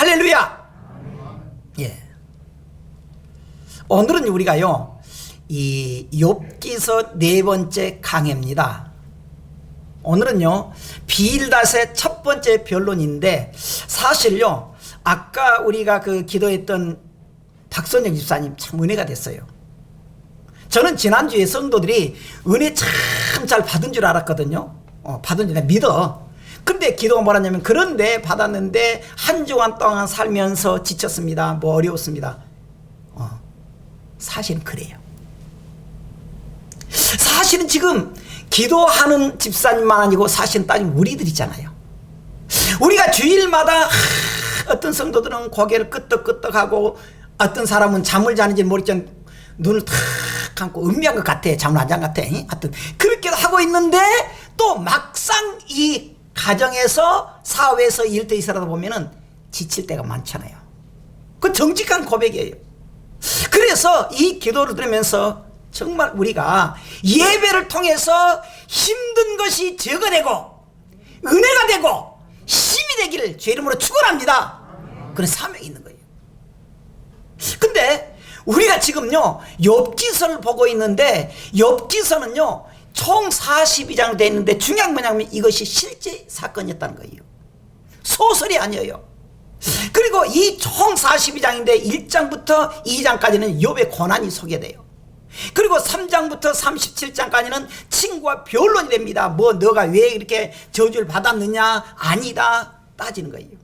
할렐루야. 예. 오늘은 우리가요, 이 욥기서 4번째 강해입니다. 오늘은요, 빌닷의 첫 번째 변론인데, 사실요, 아까 우리가 그 기도했던 박선영 집사님 참 은혜가 됐어요. 저는 지난주에 성도들이 은혜 참 잘 받은 줄 알았거든요. 받은 줄 믿어. 근데 기도가 뭐라냐면, 그런데 받았는데 한 주간 동안 살면서 지쳤습니다. 뭐 어려웠습니다. 사실은 그래요. 사실은 지금 기도하는 집사님만 아니고 사실은 따지면 우리들이잖아요. 우리가 주일마다 어떤 성도들은 고개를 끄덕끄덕하고, 어떤 사람은 잠을 자는지 모르겠지만 눈을 탁 감고 은미한 것 같아. 잠을 안 잔 것 같아. 하여튼 그렇게 하고 있는데, 또 막상 이 가정에서 사회에서 일터에서라도 보면은 지칠 때가 많잖아요. 그 정직한 고백이에요. 그래서 이 기도를 들으면서 정말 우리가 예배를 통해서 힘든 것이 적어되고 은혜가 되고 힘이 되기를 주 이름으로 축원합니다. 그런 사명이 있는 거예요. 근데 우리가 지금요 욥기서를 보고 있는데, 욥기서는요 총 42장으로 되어 있는데, 중요한 뭐냐면 이것이 실제 사건이었다는 거예요. 소설이 아니에요. 그리고 이 총 42장인데 1장부터 2장까지는 욥의 고난이 소개돼요. 그리고 3장부터 37장까지는 친구와 변론이 됩니다. 뭐 너가 왜 이렇게 저주를 받았느냐, 아니다 따지는 거예요.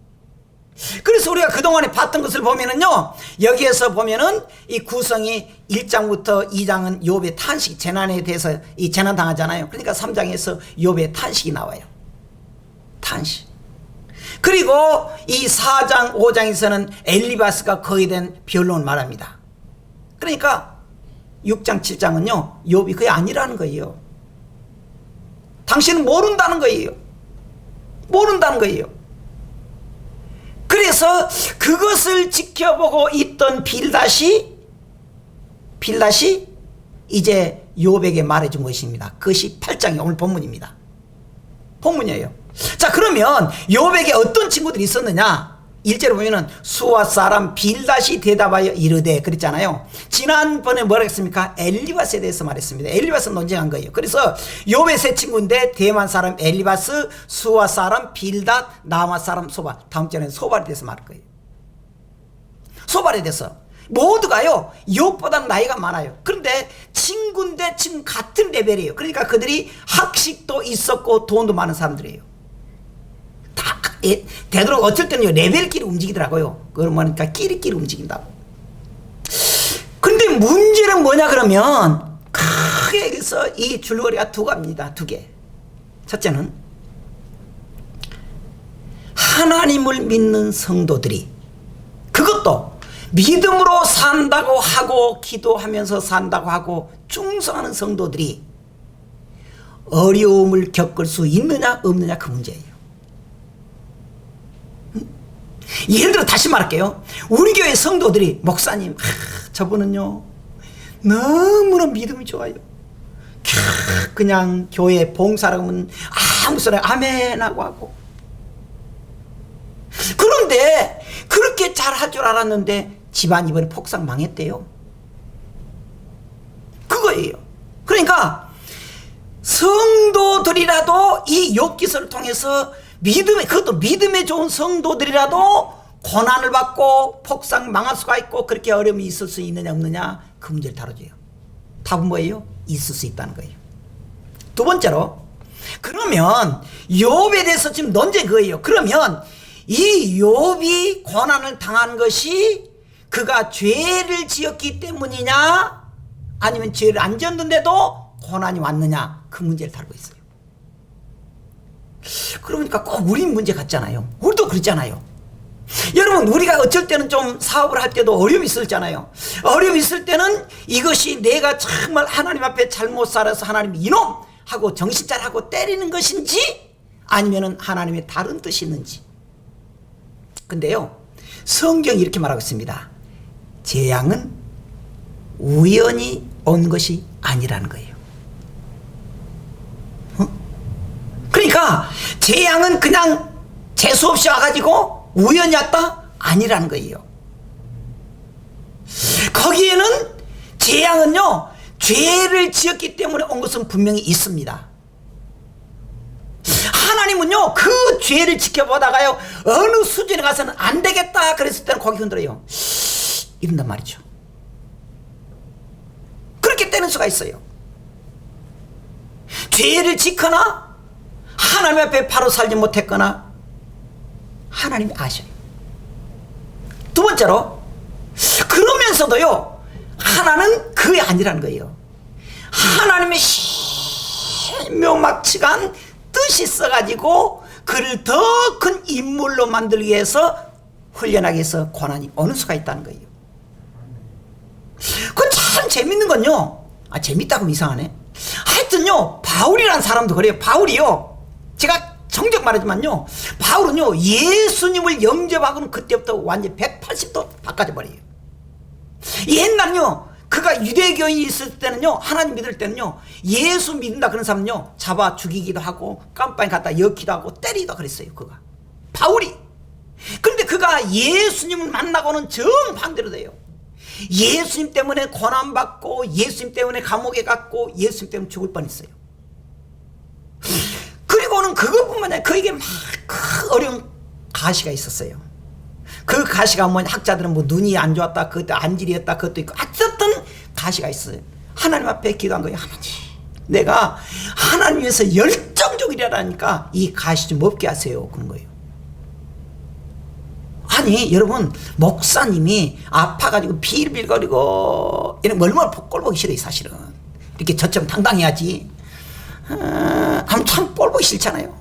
그래서 우리가 그동안에 봤던 것을 보면은요, 여기에서 보면은 이 구성이 1장부터 2장은 욥의 탄식, 재난에 대해서 이 재난 당하잖아요. 그러니까 3장에서 욥의 탄식이 나와요. 탄식. 그리고 이 4장 5장에서는 엘리바스가 거의 된 변론을 말합니다. 그러니까 6장 7장은요 욥이 그게 아니라는 거예요. 당신은 모른다는 거예요. 모른다는 거예요. 그래서 그것을 지켜보고 있던 빌닷이 이제 욥에게 말해준 것입니다. 그것이 8장이 오늘 본문입니다. 본문이에요. 자, 그러면 욥에게 어떤 친구들이 있었느냐? 1절에 보면은 수아 사람 빌닷이 대답하여 이르되, 그랬잖아요. 지난번에 뭐라 했습니까? 엘리바스에 대해서 말했습니다. 엘리바스 논쟁한 거예요. 그래서 욥의 세 친구인데, 대만 사람 엘리바스, 수아 사람 빌닷, 나마 사람 소발. 다음 절에는 소발에 대해서 말할 거예요. 소발에 대해서 모두가요 욥보다 나이가 많아요. 그런데 친구인데 지금 같은 레벨이에요. 그러니까 그들이 학식도 있었고 돈도 많은 사람들이에요. 되도록 어쩔 때는 레벨끼리 움직이더라고요. 그걸 뭐니까 끼리끼리 움직인다고. 근데 문제는 뭐냐 그러면, 크게 해서 이 줄거리가 두 가지입니다. 두 개. 첫째는 하나님을 믿는 성도들이, 그것도 믿음으로 산다고 하고 기도하면서 산다고 하고 충성하는 성도들이 어려움을 겪을 수 있느냐 없느냐, 그 문제예요. 예를 들어 다시 말할게요. 우리 교회 성도들이, 목사님 저분은요 너무나 믿음이 좋아요. 그냥 교회 봉사라고 하면 아무 소리 아멘 하고 그런데 그렇게 잘할 줄 알았는데 집안 이번에 폭삭 망했대요. 그거예요. 그러니까 성도들이라도 이 욥기서를 통해서 그것도 믿음에 좋은 성도들이라도 고난을 받고 폭삭 망할 수가 있고, 그렇게 어려움이 있을 수 있느냐 없느냐, 그 문제를 다뤄줘요. 답은 뭐예요? 있을 수 있다는 거예요. 두 번째로, 그러면 욥에 대해서 지금 논쟁이 그거예요. 그러면 이 욥이 고난을 당한 것이 그가 죄를 지었기 때문이냐, 아니면 죄를 안 지었는데도 고난이 왔느냐, 그 문제를 다루고 있어요. 그러니까 꼭 우리 문제 같잖아요. 우리도 그렇잖아요. 여러분, 우리가 어쩔 때는 좀 사업을 할 때도 어려움이 있었잖아요. 어려움이 있을 때는 이것이 내가 정말 하나님 앞에 잘못 살아서 하나님 이놈 하고 정신 차리고 때리는 것인지, 아니면은 하나님의 다른 뜻이 있는지. 근데요, 성경이 이렇게 말하고 있습니다. 재앙은 우연히 온 것이 아니라는 거예요. 그러니까 재앙은 그냥 재수없이 와가지고 우연히 왔다? 아니라는 거예요. 거기에는 재앙은요, 죄를 지었기 때문에 온 것은 분명히 있습니다. 하나님은요, 그 죄를 지켜보다가요, 어느 수준에 가서는 안 되겠다 그랬을 때는 고개 흔들어요. 이런단 말이죠. 그렇게 되는 수가 있어요. 죄를 짓거나 하나님 앞에 바로 살지 못했거나 하나님이 아셔요. 두 번째로, 그러면서도요, 하나는 그게 아니라는 거예요. 하나님의 신묘막측한 뜻이 있어가지고 그를 더 큰 인물로 만들기 위해서 훈련하기 위해서 고난이 오는 수가 있다는 거예요. 그 참 재밌는 건요, 재밌다고 하면 이상하네. 하여튼요, 바울이라는 사람도 그래요. 바울이요, 제가 정적 말하지만요, 바울은요, 예수님을 영접하고는 그때부터 완전히 180도 바꿔져 버려요. 옛날요, 그가 유대교인이 있을 때는요, 하나님 믿을 때는요, 예수 믿는다 그런 사람은요, 잡아 죽이기도 하고 깜빵에 갖다 엮기도 하고 때리기도 그랬어요. 그가 바울이. 그런데 그가 예수님을 만나고는 정반대로 돼요. 예수님 때문에 고난받고 예수님 때문에 감옥에 갔고 예수님 때문에 죽을 뻔했어요. 그리고는 그것뿐만 아니라 그에게 막 그 어려운 가시가 있었어요. 그 가시가 뭐냐, 학자들은 뭐 눈이 안 좋았다, 그것도 안질이었다, 그것도 있고, 어쨌든 가시가 있어요. 하나님 앞에 기도한 거예요. 하나님, 내가 하나님 위해서 열정적으로 일하라니까 이 가시 좀 없게 하세요. 그런 거예요. 아니 여러분, 목사님이 아파가지고 빌빌거리고 이런 거 얼마나 꼴보기 싫어요. 사실은 이렇게 저처럼 당당해야지. 하면 참 꼴보기 싫잖아요.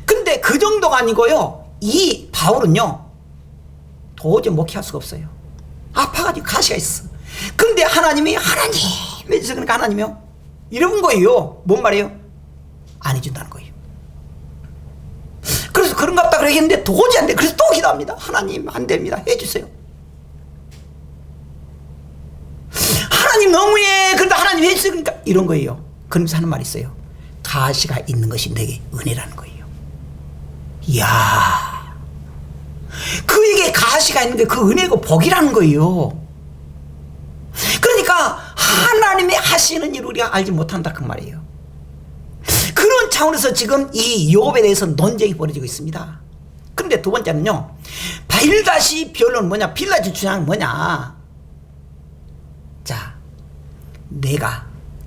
근데 그 정도가 아니고요, 이 바울은요 도저히 목회할 수가 없어요. 아파가지고 가시가 있어. 근데 하나님이, 하나님 그래서 그러니까 하나님이요, 이런 거예요. 뭔 말이에요? 안 해준다는 거예요. 그래서 그런가 보다 그러겠는데 도저히 안 돼. 그래서 또 기도합니다. 하나님 안 됩니다, 해주세요. 하나님 너무해. 그런데 하나님 해주세요. 그러니까 이런 거예요. 그러면서 하는 말이 있어요. 가시가 있는 것이 내게 은혜라는 거예요. 이야, 그에게 가시가 있는 게 그 은혜고 복이라는 거예요. 그러니까 하나님이 하시는 일 우리가 알지 못한다 그 말이에요. 그런 차원에서 지금 이 욥에 대해서 논쟁이 벌어지고 있습니다. 그런데 두 번째는요, 빌다시 변론은 뭐냐, 빌다시 주장은 뭐냐. 자,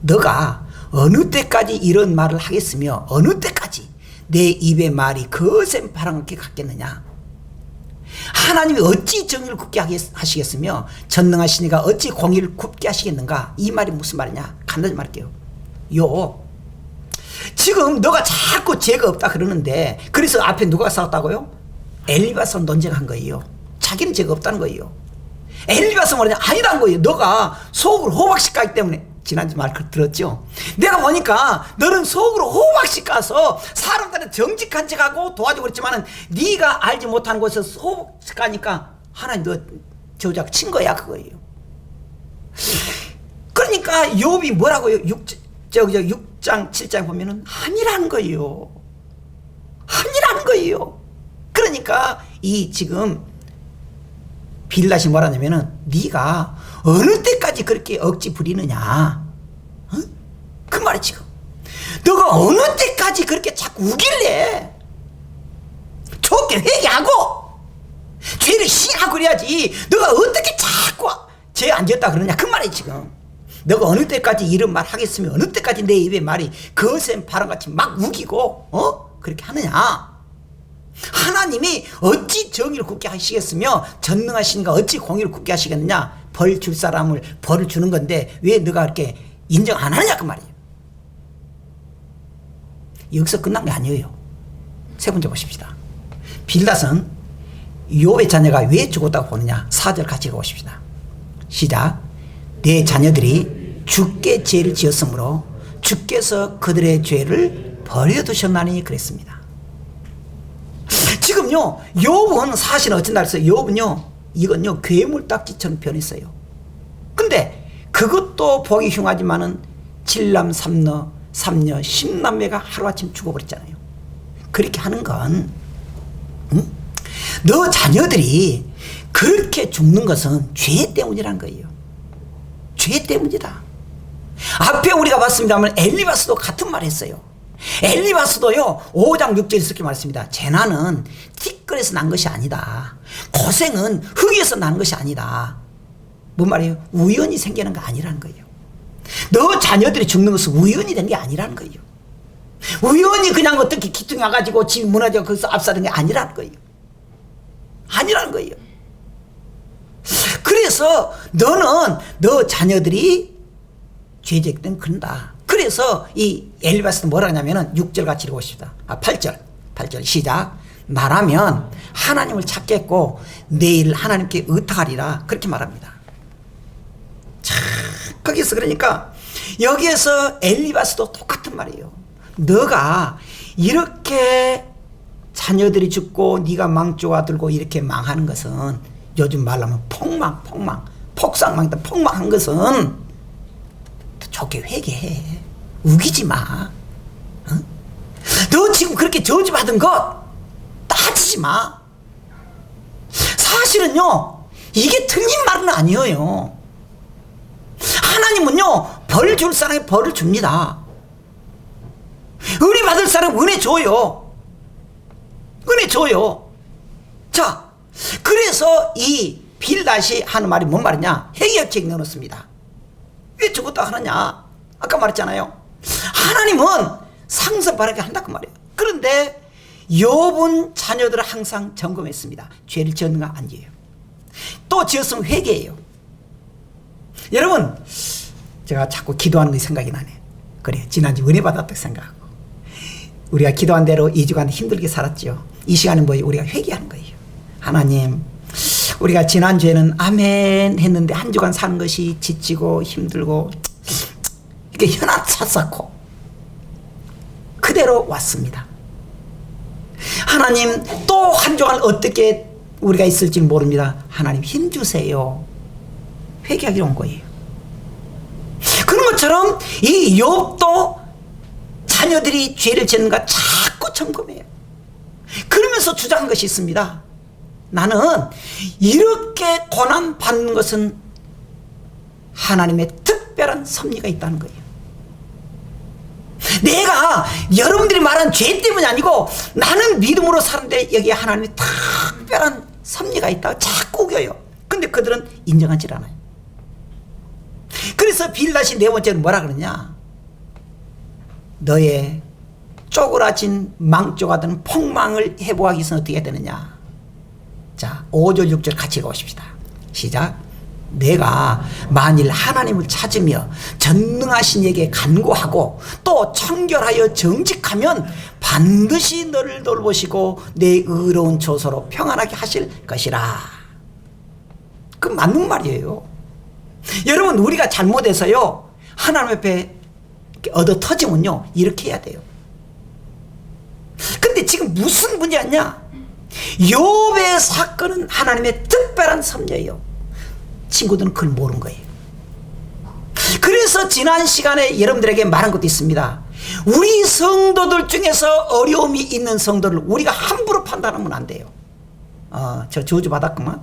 너가 어느 때까지 이런 말을 하겠으며 어느 때까지 내 입의 말이 거센 바람과 같겠느냐. 하나님이 어찌 정의를 굳게 하시겠으며 전능하신 이가 어찌 공의를 굳게 하시겠는가. 이 말이 무슨 말이냐, 간단히 말할게요. 지금 너가 자꾸 죄가 없다 그러는데, 그래서 앞에 누가 싸웠다고요? 엘리바서 논쟁한 거예요. 자기는 죄가 없다는 거예요. 엘리바서 뭐냐, 아니란 거예요. 너가 속으로 호박씨 까기 때문에. 지난주 말 들었죠? 내가 보니까 너는 속으로 호박씨 까서 사람들한테 정직한 척하고 도와주고 그랬지만은 네가 알지 못하는 곳에서 호박씨 까니까 하나님 너 저작 친 거야, 그거예요. 그러니까 욥이 뭐라고요? 6장 7장 보면은 아니라는 거예요. 아니라는 거예요. 그러니까 이 지금 빌닷이 뭐라냐면은 네가 어느 때까지 그렇게 억지 부리느냐, 어? 그 말이 지금 너가 어느 때까지 그렇게 자꾸 우길래. 좋게 회개하고 죄를 시인하고 그래야지. 너가 어떻게 자꾸 죄 안 지었다 그러냐, 그 말이 지금. 너가 어느 때까지 이런 말 하겠으면 어느 때까지 내 입의 말이 거센 바람같이 막 우기고 그렇게 하느냐. 하나님이 어찌 정의를 굳게 하시겠으며 전능하시니까 어찌 공의를 굳게 하시겠느냐. 벌 줄 사람을 벌을 주는 건데 왜 너가 이렇게 인정 안 하느냐, 그 말이에요. 여기서 끝난 게 아니에요. 세 번째 보십시다. 빌닷은 욥의 자녀가 왜 죽었다고 보느냐. 4절 같이 읽어보십시다. 시작. 내 자녀들이 주께 죄를 지었으므로 주께서 그들의 죄를 버려두셨나니 그랬습니다. 지금요, 욥은 사실 어쩐다 그랬어요. 욥은요, 이건요 괴물딱지처럼 변했어요. 근데 그것도 보기 흉하지만은 7남 3녀 10남매가 하루아침 죽어버렸잖아요. 그렇게 하는 건 너 자녀들이 그렇게 죽는 것은 죄 때문이라는 거예요. 죄 때문이다. 앞에 우리가 봤습니다만 엘리바스도 같은 말 했어요. 엘리바스도요 5장 6절에 이렇게 말했습니다. 재난은 티끌에서 난 것이 아니다. 고생은 흙에서 난 것이 아니다. 뭔 말이에요? 우연히 생기는 거 아니라는 거예요. 너 자녀들이 죽는 것은 우연히 된 게 아니라는 거예요. 우연히 그냥 어떻게 기둥이 와가지고 집이 무너져 거기서 압사된 게 아니라는 거예요. 아니라는 거예요. 그래서 너는 너 자녀들이 죄짓기 때문에 그런다. 그래서 이 엘리바스는 뭐라 하냐면은 6절 같이 읽어봅시다. 8절 시작. 나라면 하나님을 찾겠고 내일 하나님께 의탁하리라. 그렇게 말합니다. 자, 거기서 그러니까 여기에서 엘리바스도 똑같은 말이에요. 너가 이렇게 자녀들이 죽고 네가 망조가 들고 이렇게 망하는 것은 요즘 말로 하면 폭삭망한 것은 좋게 회개해. 우기지 마. 어? 너 지금 그렇게 저주받은 것 따지지 마. 사실은요 이게 틀린 말은 아니에요. 하나님은요 벌 줄 사람에게 벌을 줍니다. 은혜 받을 사람 은혜 줘요. 은혜 줘요. 자, 그래서 이 빌닷이 하는 말이 뭔 말이냐? 회개책 넣어놓습니다. 왜 저것도 하느냐? 아까 말했잖아요. 하나님은 상선 바르게 한다 그 말이에요. 그런데 욥은 자녀들을 항상 점검했습니다. 죄를 지었는가 아니에요. 또 지었으면 회개해요. 여러분, 제가 자꾸 기도하는 게 생각이 나네. 그래, 지난주 은혜 받았다고 생각하고 우리가 기도한 대로 2주간 힘들게 살았죠. 이 시간은 뭐예요? 우리가 회개하는 거예요. 하나님, 우리가 지난주에는 아멘 했는데 한 주간 사는 것이 지치고 힘들고 이렇게 현아차쌓고 그대로 왔습니다. 하나님, 또 한 주간 어떻게 우리가 있을지 모릅니다. 하나님 힘주세요. 회개하기로 온 거예요. 그런 것처럼 이 욥도 자녀들이 죄를 짓는가 자꾸 점검해요. 그러면서 주장한 것이 있습니다. 나는 이렇게 고난 받는 것은 하나님의 특별한 섭리가 있다는 거예요. 내가 여러분들이 말한 죄 때문이 아니고 나는 믿음으로 사는데 여기에 하나님의 특별한 섭리가 있다고 자꾸 우겨요. 근데 그들은 인정하지 않아요. 그래서 빌닷이 네 번째는 뭐라 그러냐? 너의 쪼그라진 망조가 든 폭망을 회복하기 위해서는 어떻게 해야 되느냐? 자, 5절 6절 같이 읽어보십시다. 시작. 내가 만일 하나님을 찾으며 전능하신 이에게 간구하고 또 청결하여 정직하면 반드시 너를 돌보시고 내 의로운 조소로 평안하게 하실 것이라. 그 맞는 말이에요. 여러분, 우리가 잘못해서요 하나님 앞에 얻어 터지면요 이렇게 해야 돼요. 근데 지금 무슨 문제였냐? 욥의 사건은 하나님의 특별한 섭리예요. 친구들은 그걸 모르는 거예요. 그래서 지난 시간에 여러분들에게 말한 것도 있습니다. 우리 성도들 중에서 어려움이 있는 성도를 우리가 함부로 판단하면 안 돼요. 저 저주 받았구만,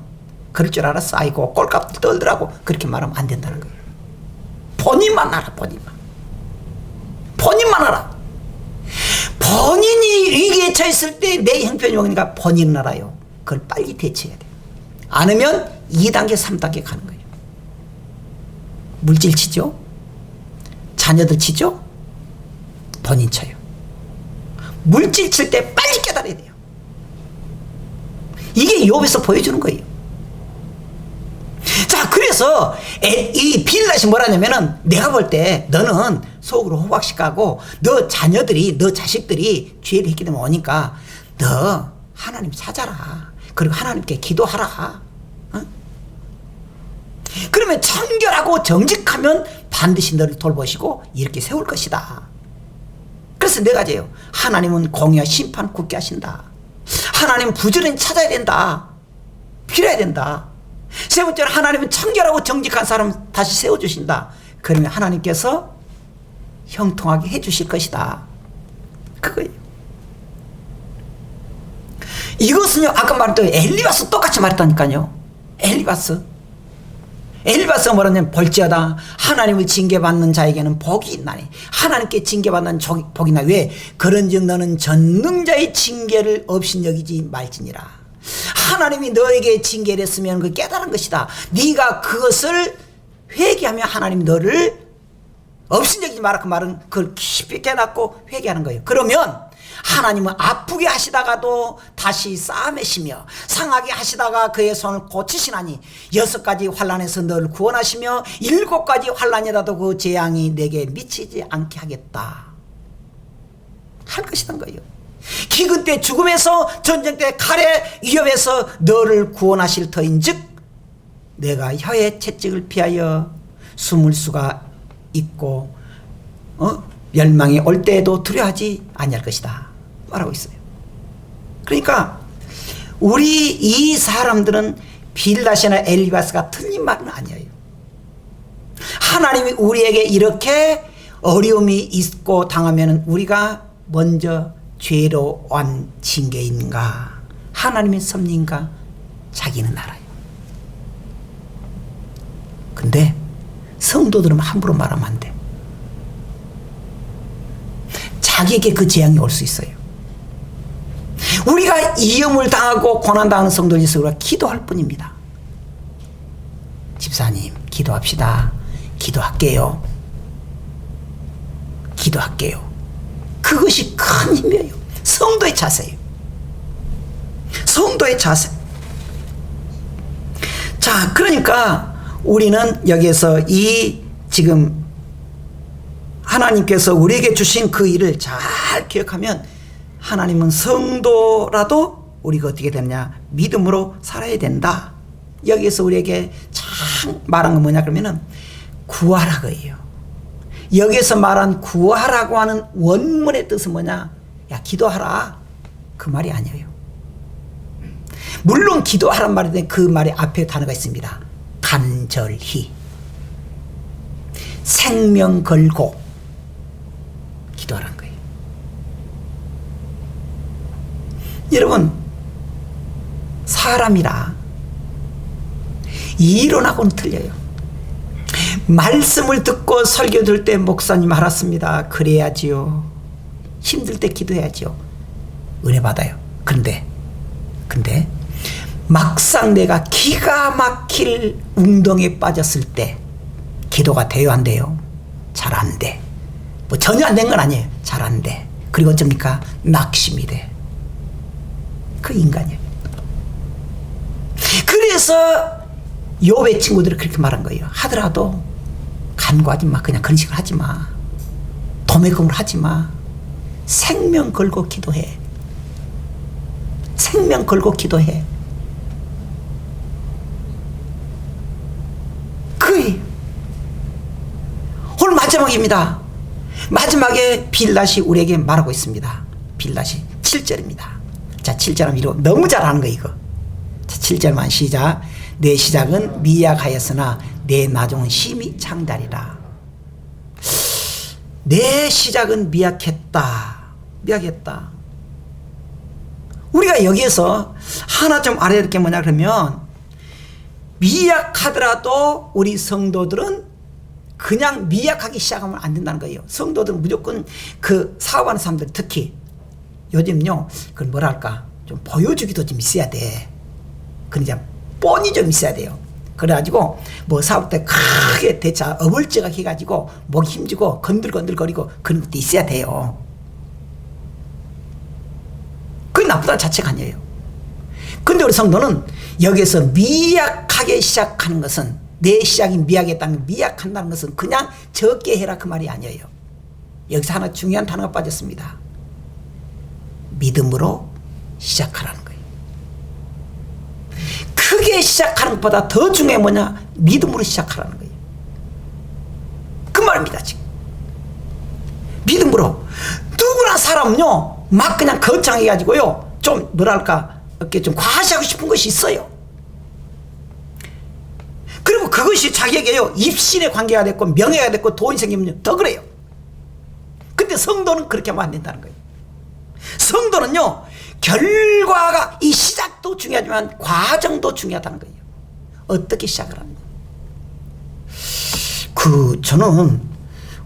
그럴 줄 알았어, 아이고 꼴값 떨더라고, 그렇게 말하면 안 된다는 거예요. 본인만 알아. 본인만 알아. 본인이 위기에 처했을 때 내 형편이 오니까 본인은 알아요. 그걸 빨리 대처해야 돼요. 않으면 2단계 3단계 가는 거예요. 물질 치죠, 자녀들 치죠, 본인 쳐요. 물질 칠 때 빨리 깨달아야 돼요. 이게 욥에서 보여주는 거예요. 자, 그래서 이 빌닷이 뭐라냐면은 내가 볼 때 너는 속으로 호박식하고 너 자녀들이, 너 자식들이 죄를 했기 때문에 오니까 너 하나님 찾아라. 그리고 하나님께 기도하라. 어? 그러면 청결하고 정직하면 반드시 너를 돌보시고 이렇게 세울 것이다. 그래서 네 가지예요. 하나님은 공의와 심판 굳게 하신다. 하나님은 부지런히 찾아야 된다. 필요해야 된다. 세 번째로 하나님은 청결하고 정직한 사람 다시 세워주신다. 그러면 하나님께서 형통하게 해주실 것이다. 그거예요. 이것은요, 아까 말했던 엘리바스 똑같이 말했다니까요. 엘리바스가 뭐라냐면 볼지어다 하나님을 징계받는 자에게는 복이 있나니 하나님께 징계받는 복이 있나. 왜? 그런즉 너는 전능자의 징계를 없인 여기지 말지니라. 하나님이 너에게 징계를 했으면 그 깨달은 것이다. 네가 그것을 회개하며 하나님이 너를 없인 여기지 마라. 그 말은 그걸 깊이 깨닫고 회개하는 거예요. 그러면 하나님은 아프게 하시다가도 다시 싸매시며 상하게 하시다가 그의 손을 고치시나니 6가지 환난에서 너를 구원하시며 7가지 환난이라도 그 재앙이 내게 미치지 않게 하겠다 할 것이란 거예요. 기근 때 죽음에서 전쟁 때 칼의 위협에서 너를 구원하실 터인즉 내가 혀의 채찍을 피하여 숨을 수가 있고 멸망이 올 때에도 두려워하지 아니할 것이다 말하고 있어요. 그러니까 우리 이 사람들은 빌닷이나 엘리바스가 틀린 말은 아니에요. 하나님이 우리에게 이렇게 어려움이 있고 당하면 우리가 먼저 죄로 완 징계인가 하나님의 섭리인가 자기는 알아요. 근데 성도들은 함부로 말하면 안 돼. 자기에게 그 재앙이 올 수 있어요. 우리가 위험을 당하고 고난당하는 성도들 있어 우리가 기도할 뿐입니다. 집사님 기도합시다. 기도할게요. 그것이 큰 힘이에요. 성도의 자세예요. 성도의 자세. 자, 그러니까 우리는 여기에서 이 지금 하나님께서 우리에게 주신 그 일을 잘 기억하면 하나님은 성도라도 우리가 어떻게 되느냐 믿음으로 살아야 된다. 여기에서 우리에게 참 말한 건 뭐냐 그러면은 구하라고요. 여기에서 말한 구하라고 하는 원문의 뜻은 뭐냐, 야 기도하라 그 말이 아니에요. 물론 기도하란 말인데 그 말의 앞에 단어가 있습니다. 간절히 생명 걸고 기도하라는 거예요. 여러분 사람이라 이론하고는 틀려요. 말씀을 듣고 설교 들을 때 목사님 알았습니다 그래야지요. 힘들 때 기도해야지요. 은혜 받아요. 근데 막상 내가 기가 막힐 운동에 빠졌을 때 기도가 돼요 안 돼요? 잘 안 돼. 뭐 전혀 안 된 건 아니에요. 잘 안 돼. 그리고 어쩝니까? 낙심이 돼. 그 인간이에요. 그래서 욥의 친구들이 그렇게 말한 거예요. 하더라도 간구하지 마. 그냥 그런 식으로 하지 마. 도매금을 하지 마. 생명 걸고 기도해. 생명 걸고 기도해. 그게 오늘 마지막입니다. 마지막에 빌닷이 우리에게 말하고 있습니다. 빌닷이 7절입니다. 자, 7절은 이거 너무 잘하는 거 이거. 자, 7절만 시작. 내 시작은 미약하였으나 내 나중은 심히 장달이라. 내 시작은 미약했다. 우리가 여기에서 하나 좀 알아야 될 게 뭐냐 그러면 미약하더라도 우리 성도들은 그냥 미약하기 시작하면 안 된다는 거예요. 성도들은 무조건 그 사업하는 사람들 특히 요즘요 그 뭐랄까 좀 보여주기도 좀 있어야 돼. 그러니까 뻔히 좀 있어야 돼요. 그래가지고 뭐 사업 때 크게 대차 어벌쩍 해가지고 목 힘주고 건들건들거리고 그런 것도 있어야 돼요. 그게 나쁘다는 자체가 아니에요. 근데 우리 성도는 여기서 미약하게 시작하는 것은 내 시작이 미약했다는 미약한다는 것은 그냥 적게 해라 그 말이 아니에요. 여기서 하나 중요한 단어가 빠졌습니다. 믿음으로 시작하라는 거예요. 크게 시작하는 것보다 더 중요한 뭐냐? 믿음으로 시작하라는 거예요. 그 말입니다 지금. 믿음으로. 누구나 사람은요 막 그냥 거창해가지고요 좀 뭐랄까 이렇게 좀 과시하고 싶은 것이 있어요. 그리고 그것이 자기에게요 입신의 관계가 됐고 명예가 됐고 돈이 생기면 더 그래요. 근데 성도는 그렇게 하면 안 된다는 거예요. 성도는요, 결과가, 이 시작도 중요하지만 과정도 중요하다는 거예요. 어떻게 시작을 합니다. 저는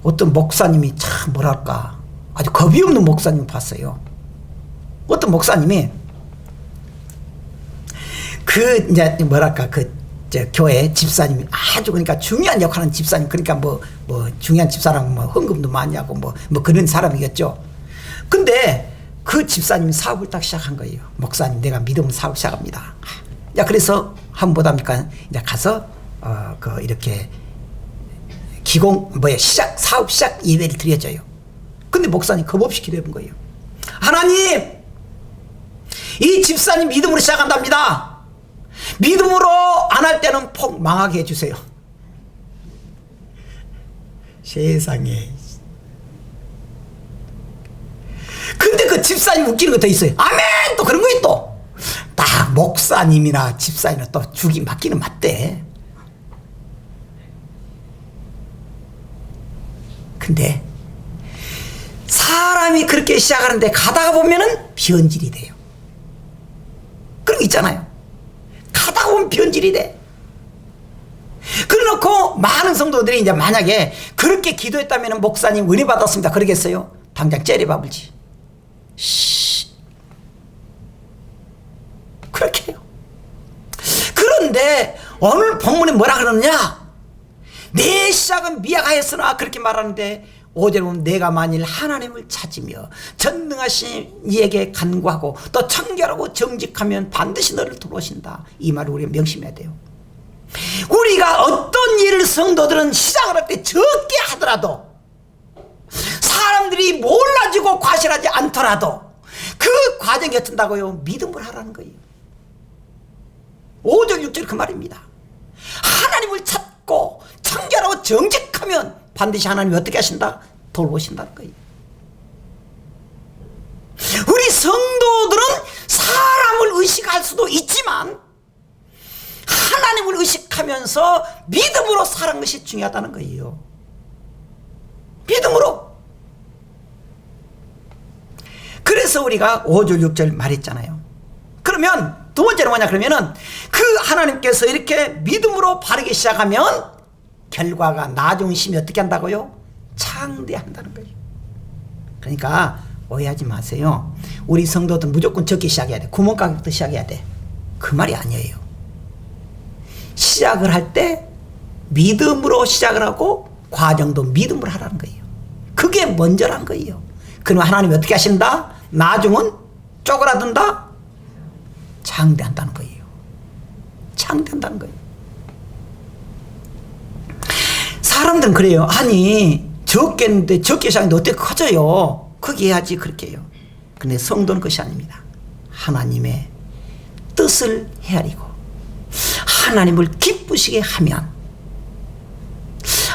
어떤 목사님이 참 뭐랄까 아주 겁이 없는 목사님 봤어요. 어떤 목사님이 이제 뭐랄까 교회 집사님이 아주 그러니까 중요한 역할하는 집사님, 그러니까 뭐 중요한 집사람 뭐 헌금도 많이 하고 뭐 그런 사람이겠죠. 근데 그 집사님이 사업을 딱 시작한 거예요. 목사님, 내가 믿음으로 사업 시작합니다. 야, 그래서 한번 보답니까? 이제 가서 이렇게 사업 시작 예배를 드려줘요. 근데 목사님 겁없이 기도해본 거예요. 하나님, 이 집사님 믿음으로 시작한답니다. 믿음으로 안 할 때는 폭 망하게 해주세요. 세상에. 근데 그 집사님 웃기는 거 더 있어요. 아멘! 또 그런 거 또. 딱 목사님이나 집사님은 또 죽이 맞기는 맞대. 근데 사람이 그렇게 시작하는데 가다가 보면은 변질이 돼요. 그런 거 있잖아요. 가다가 보면 변질이 돼. 그래놓고 많은 성도들이 이제 만약에 그렇게 기도했다면 목사님 은혜 받았습니다 그러겠어요? 당장 째려봐불지. 그렇게 해요. 그런데 오늘 본문에 뭐라 그러느냐? 내 시작은 미약하였으나 그렇게 말하는데 5절에 보면 내가 만일 하나님을 찾으며 전능하신 이에게 간구하고 또 청결하고 정직하면 반드시 너를 돌보신다. 이 말을 우리가 명심해야 돼요. 우리가 어떤 일을 성도들은 시작을 할 때 적게 하더라도 사람들이 몰라주고 과실하지 않더라도 그 과정이 어떤다고요? 믿음을 하라는 거예요. 5절 6절 그 말입니다. 하나님을 찾고 청결하고 정직하면 반드시 하나님이 어떻게 하신다? 돌보신다는 거예요. 우리 성도들은 사람을 의식할 수도 있지만 하나님을 의식하면서 믿음으로 살아가는 것이 중요하다는 거예요. 믿음으로. 그래서 우리가 5절 6절 말했잖아요. 그러면 두 번째로 뭐냐 그러면은 그 하나님께서 이렇게 믿음으로 바르게 시작하면 결과가 나중 심히 어떻게 한다고요? 창대한다는 거예요. 그러니까 오해하지 마세요. 우리 성도들 무조건 적게 시작해야 돼. 구멍가게부터 시작해야 돼. 그 말이 아니에요. 시작을 할 때 믿음으로 시작을 하고 과정도 믿음으로 하라는 거예요. 그게 먼저란 거예요. 그럼 하나님이 어떻게 하신다? 나중은 쪼그라든다? 창대한다는 거예요. 창대한다는 거예요. 사람들은 그래요. 아니 적게 했는데 적게 시작했는데 어떻게 커져요? 그게 해야지 그렇게 해요. 근데 성도는 것이 아닙니다. 하나님의 뜻을 헤아리고 하나님을 기쁘시게 하면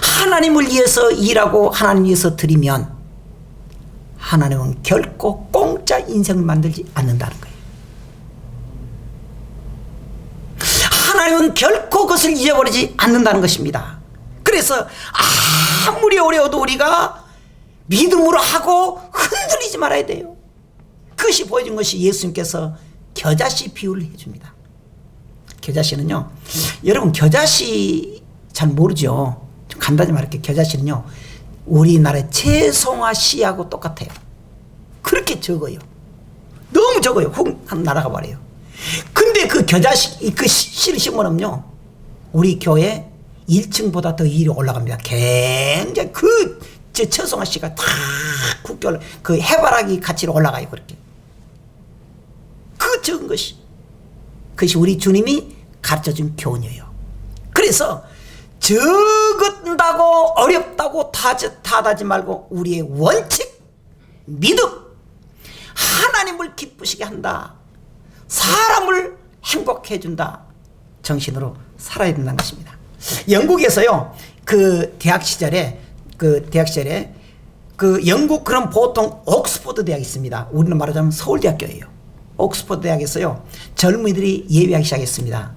하나님을 위해서 일하고 하나님 위해서 드리면 하나님은 결코 공짜 인생을 만들지 않는다는 거예요. 하나님은 결코 그것을 잊어버리지 않는다는 것입니다. 그래서 아무리 어려워도 우리가 믿음으로 하고 흔들리지 말아야 돼요. 그것이 보여준 것이 예수님께서 겨자씨 비유를 해줍니다. 겨자씨는요, 여러분 겨자씨 잘 모르죠? 좀 간단히 말할게요. 겨자씨는요 우리나라의 채송화 씨하고 똑같아요. 그렇게 적어요. 너무 적어요. 훅 날아가 버려요. 근데 그 겨자씨 그 씨를 심으면요 우리 교회 1층보다 더 위로 올라갑니다. 굉장히 채송화 씨가 다 국교 그 해바라기 가치로 올라가요. 그렇게 그 적은 것이 그것이 우리 주님이 가르쳐준 교훈이에요. 그래서 적은다고 어렵다고 탓하지 말고 우리의 원칙 믿음 하나님을 기쁘시게 한다. 사람을 행복해 해준다. 정신으로 살아야 된다는 것입니다. 영국에서요 그 대학 시절에 영국 그럼 보통 옥스퍼드 대학이 있습니다. 우리는 말하자면 서울대학교예요. 옥스퍼드 대학에서요 젊은이들이 예배하기 시작했습니다.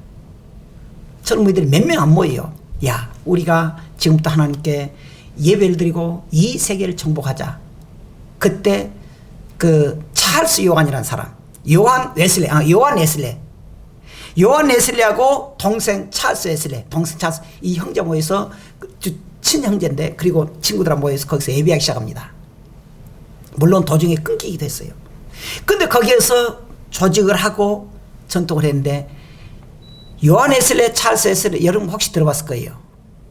젊은이들이 몇 명 안 모여요. 야 우리가 지금부터 하나님께 예배를 드리고 이 세계를 정복하자. 그때 그 찰스 요한이라는 사람, 요한 웨슬레하고 동생 찰스 웨슬레, 동생 찰스, 이 형제 모여서 친형제인데, 그리고 친구들하고 모여서 거기서 예배하기 시작합니다. 물론 도중에 끊기기도 했어요. 근데 거기에서 조직을 하고 전통을 했는데, 요한 웨슬레, 찰스 웨슬레, 여러분 혹시 들어봤을 거예요.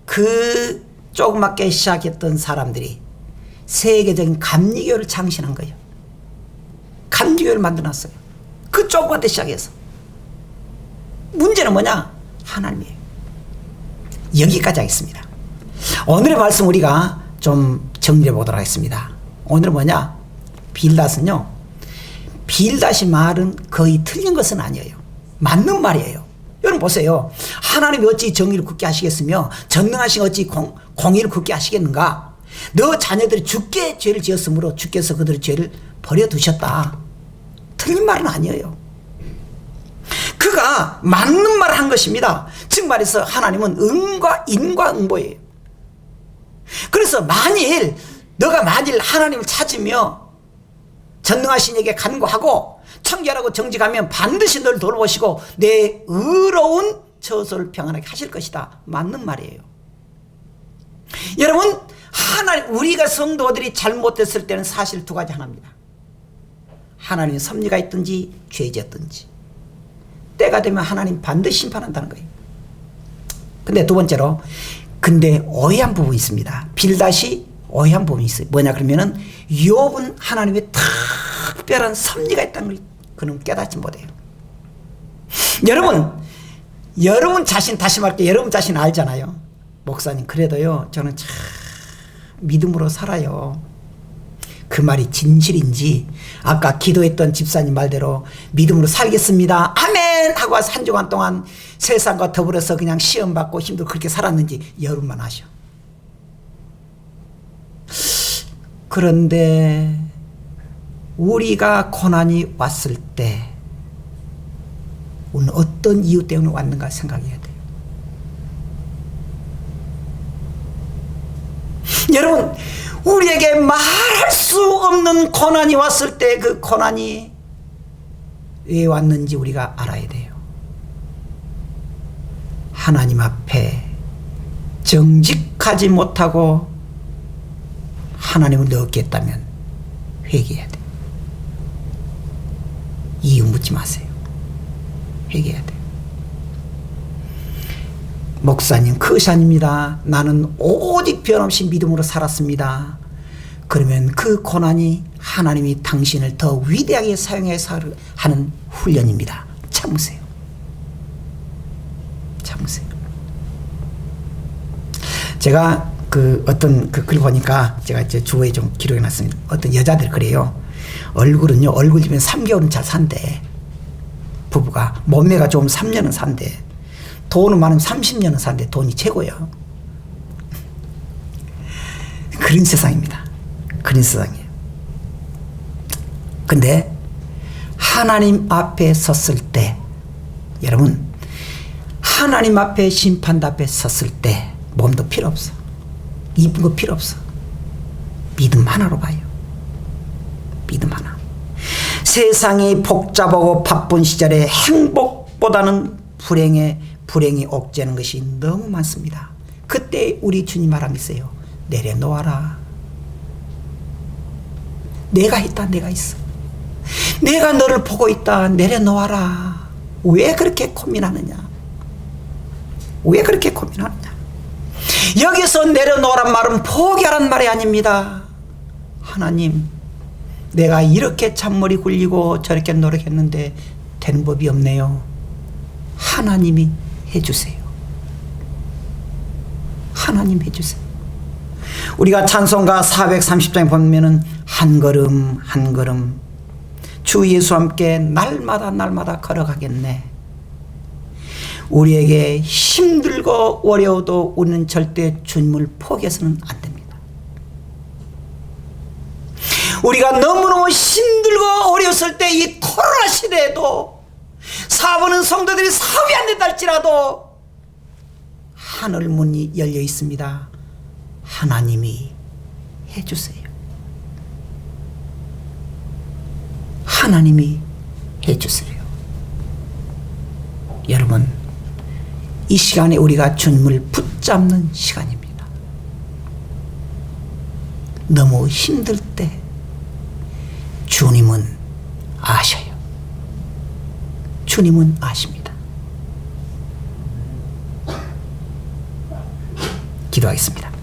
그 조그맣게 시작했던 사람들이 세계적인 감리교를 창신한 거예요. 감리교를 만들어놨어요. 그 조그맣게 시작해서. 문제는 뭐냐? 하나님이에요. 여기까지 하겠습니다. 오늘의 말씀 우리가 좀 정리해 보도록 하겠습니다. 오늘은 뭐냐? 빌닷은요, 빌닷이 말은 거의 틀린 것은 아니에요. 맞는 말이에요. 여러분 보세요. 하나님이 어찌 정의를 굳게 하시겠으며 전능하신 어찌 공의를 굳게 하시겠는가? 너 자녀들이 주께 죄를 지었으므로 주께서 그들의 죄를 버려두셨다. 틀린 말은 아니에요. 그가 맞는 말을 한 것입니다. 즉 말해서 하나님은 응과 인과응보예요. 그래서 너가 만일 하나님을 찾으며 전능하신 이에게 간구하고 청결하고 정직하면 반드시 널 돌보시고 내 의로운 처소를 평안하게 하실 것이다. 맞는 말이에요. 여러분, 우리가 성도들이 잘못됐을 때는 사실 두 가지 하나입니다. 하나님의 섭리가 있든지 죄지었든지 때가 되면 하나님 반드시 심판한다는 거예요. 근데 두 번째로, 근데 오해한 부분이 있습니다. 빌닷이 오해한 부분이 있어요. 뭐냐 그러면은 욥은 하나님의 특별한 섭리가 있다는 걸 그는 깨닫지 못해요. 여러분 자신, 다시 말할게요. 여러분 자신 알잖아요. 목사님, 그래도요 저는 참 믿음으로 살아요. 그 말이 진실인지, 아까 기도했던 집사님 말대로 믿음으로 살겠습니다, 아멘 하고 와서 한 주간 동안 세상과 더불어서 그냥 시험받고 힘들고 그렇게 살았는지 여러분만 아셔. 그런데 우리가 고난이 왔을 때 우리는 어떤 이유 때문에 왔는가 생각해야 돼요. 여러분, 우리에게 말할 수 없는 고난이 왔을 때 그 고난이 왜 왔는지 우리가 알아야 돼요. 하나님 앞에 정직하지 못하고 하나님을 넣겠다면 회개해야 돼요. 이유 묻지 마세요. 회개해야 돼요. 목사님, 그것이 아닙니다. 나는 오직 변함없이 믿음으로 살았습니다. 그러면 그 고난이 하나님이 당신을 더 위대하게 사용해서 하는 훈련입니다. 참으세요. 참으세요. 제가 어떤 글 보니까 제가 이제 주어에 좀 기록해 놨습니다. 어떤 여자들 그래요. 얼굴은요, 얼굴이면 3개월은 잘 산대. 부부가. 몸매가 좀 3년은 산대. 돈은 많으면 30년은 산대. 돈이 최고예요. 그런 세상입니다. 그런 세상이에요. 근데 하나님 앞에 섰을 때, 여러분, 하나님 앞에 심판대 앞에 섰을 때 몸도 필요 없어. 이쁜 거 필요 없어. 믿음 하나로 봐요. 믿음 하나. 세상이 복잡하고 바쁜 시절에 행복보다는 불행이 옥죄는 것이 너무 많습니다. 그때 우리 주님 말하면서요, 내려놓아라. 내가 있다. 내가 있어. 내가 너를 보고 있다. 내려놓아라. 왜 그렇게 고민하느냐? 왜 그렇게 고민하느냐? 여기서 내려놓으란 말은 포기하란 말이 아닙니다. 하나님, 내가 이렇게 잔머리 굴리고 저렇게 노력했는데 되는 법이 없네요. 하나님이 해주세요. 하나님 해주세요. 우리가 찬송가 430장에 보면은 한 걸음 한 걸음 주 예수 함께 날마다 걸어가겠네. 우리에게 힘들고 어려워도 우리는 절대 주님을 포기해서는 안 됩니다. 우리가 너무너무 힘들고 어려웠을 때 이 코로나 시대에도 사보는 성도들이 사업이 안 된다 할지라도 하늘 문이 열려 있습니다. 하나님이 해주세요. 하나님이 해주세요. 여러분, 이 시간에 우리가 주님을 붙잡는 시간입니다. 너무 힘들 때 주님은 아셔요. 주님은 아십니다. 기도하겠습니다.